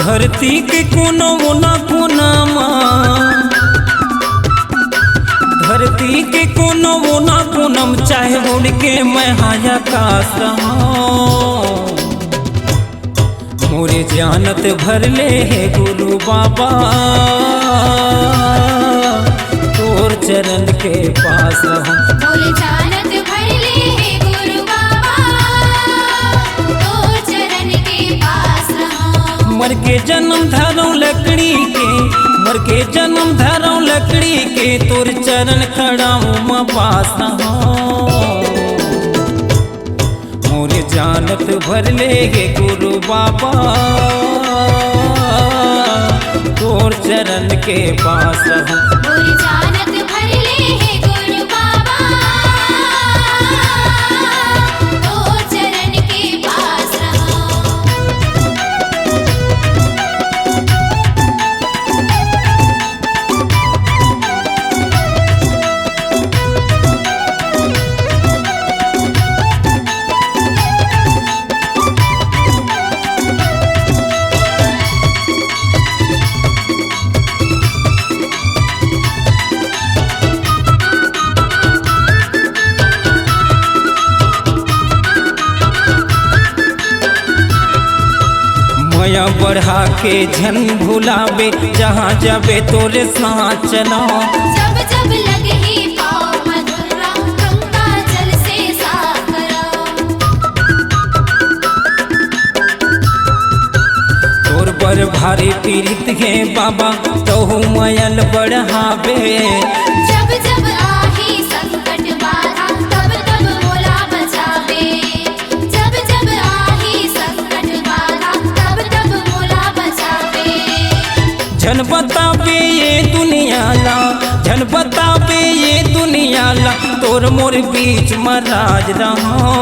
धरती के कोनो न कोनामा, धरती के कोनो न कोनम, चाहे उड़ के मैं हाया काश मोरे जानत भर ले है गुरु बाबा, तोर चरण के पास रहूं। मोरे जानत भर ले है गुरु बाबा, तोर चरण के पास रहूं। मर के जन्म धरऊं लकड़ी के, मर के जन्म धरऊं लकड़ी के, तोर चरण खड़ाऊं मैं पास रहूं। मोरे जानत भर ले गे गुरु बाबा, तोर चरण के पास रहूं। मोरे जानत भर ले है गुरु बाबा, तोर चरण के पास रहूं। माया बढ़ा के झन भुलावे, जहाँ जाबे तोरे साथ चला। जब जब लगे ही पाँव मधुरा, गंगा जल से साफ करो। तोर बर भारी पीड़ित है बाबा, तहु मयल बढ़ावे। जब जब आही संकट बाधा, तब तब मोला बचावे। जब जब आही संकट बाधा, तब तब मोला बचावे। झन बतावे ये दुनिया ला, झन बतावे ये दुनिया ला, तोर मोर बीच में राज रहो।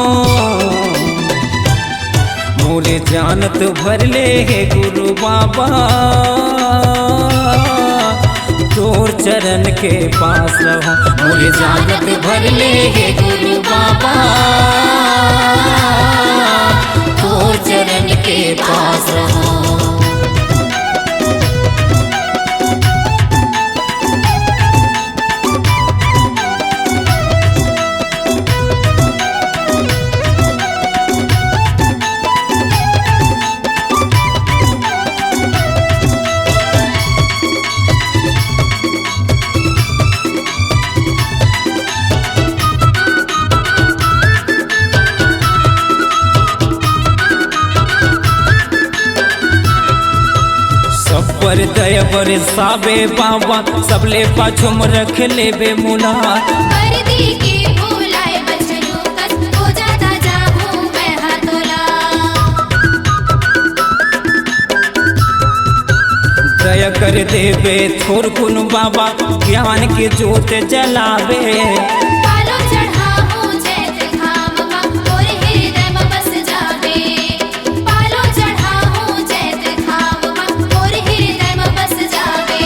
मोरे जानत भर ले हे गुरु बाबा, तोर चरण के पास रहो। मोरे जानत भर ले हे गुरु बाबा, तोर चरण के पास रहो। पर दया बरसावे बाबा, सबले पाछुम रख लेबे मुला। बरदी के भूलाए बचनू कस, हो जाता जाऊं मैं हथोला। दया कर देवे थोर गुण बाबा, ज्ञान के जोत जलावे। पालो चढ़ाऊं चैत धाम मा, मोरे हृदय में बस जावे। पालो चढ़ाऊं चैत धाम मा, मोरे हृदय में बस जावे।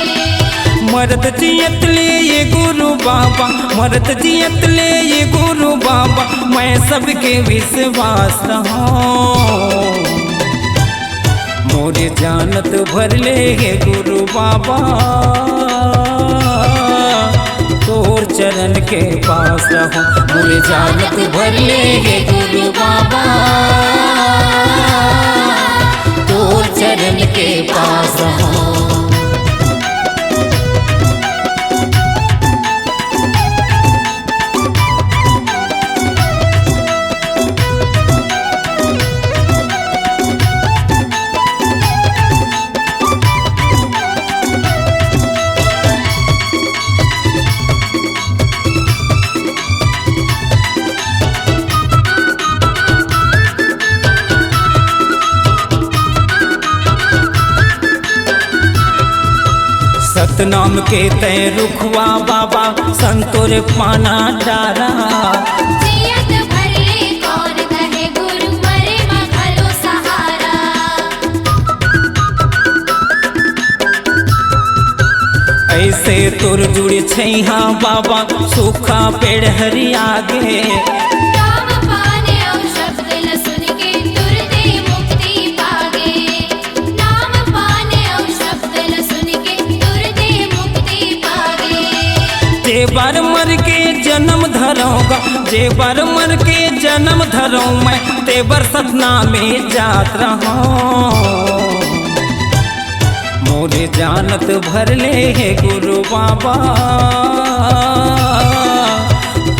मरद जियत ले ये गुरु बाबा, मरद जियत ले ये गुरु बाबा, मैं सबके विश्वास रहूं। मोरे जानत भर ले हे गुरु बाबा, तोर चरण के पास रहूं। मोरे जानत भर ले हे गुरु बाबा, तोर चरण के पास रहूं। सतनाम के तय रुखवा बाबा, संतोर पाना डारा। जियत भर ले कौन कहे गुरु, मरे माँ भलो सहारा। ऐसे तोर जुड़ छैहा बाबा, सूखा पेड़ हरी आगे। नाम पाने और शब्द ल सुन के, तुरते मुक्ति पागे। नाम पाने जे बार मर के जन्म धरोगा, जे बार मर के जन्म धरो मैं ते बर सपना में जात रहूं। मोरे जानत भर ले हे गुरु बाबा,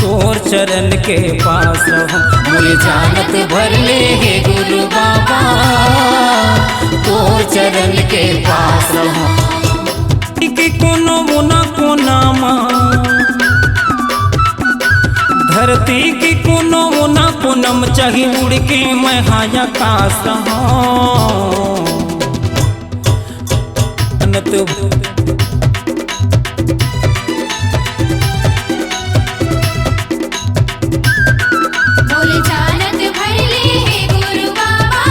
तोर चरण के पास रहूं। मोरे जानत भर ले हे गुरु बाबा, तोर चरण के पास रहूं। के कोनो मुना कोना माँ धरती की कोनो मुना पूनम चाही उड़ के मैं हाया कास रहूं। मोरे जानत भर ले हे गुरु बाबा,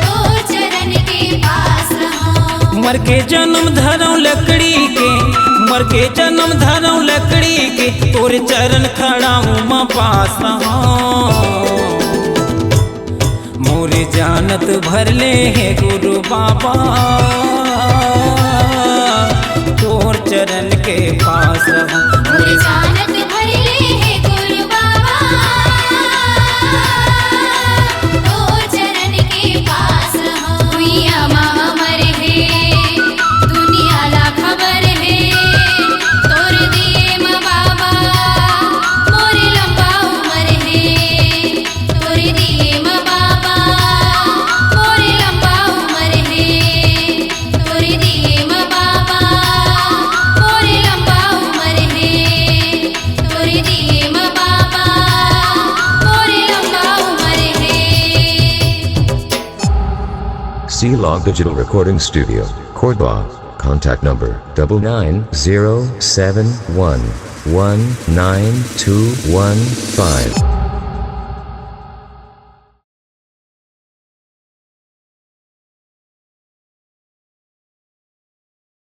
तोर चरण के पास रहूं। मर के जन्म धरऊं लकड़ी के, मर के जन्म धरऊं लकड़ी के, तोर चरण खड़ा हूँ माँ पास रहूं। मोरे जानत भर ले हे गुरु बाबा, तोर चरण के पास रहूं। मोरे जानत भर ले हे गुरु बाबा, तोर चरण के पास रहूं। दुनिया महामर है, दुनिया ला खबर है, तोर दिए माँ बाबा मोरे लंबा उम्र है। तोर दिए माँ बाबा मोरे लंबा उम्र है। तोर दिए माँ बाबा मोरे लंबा उम्र है। तोर दिए माँ बाबा मोरे लंबा उम्र है। C-Log Digital Recording Studio, Cordoba. Contact number 99071192115.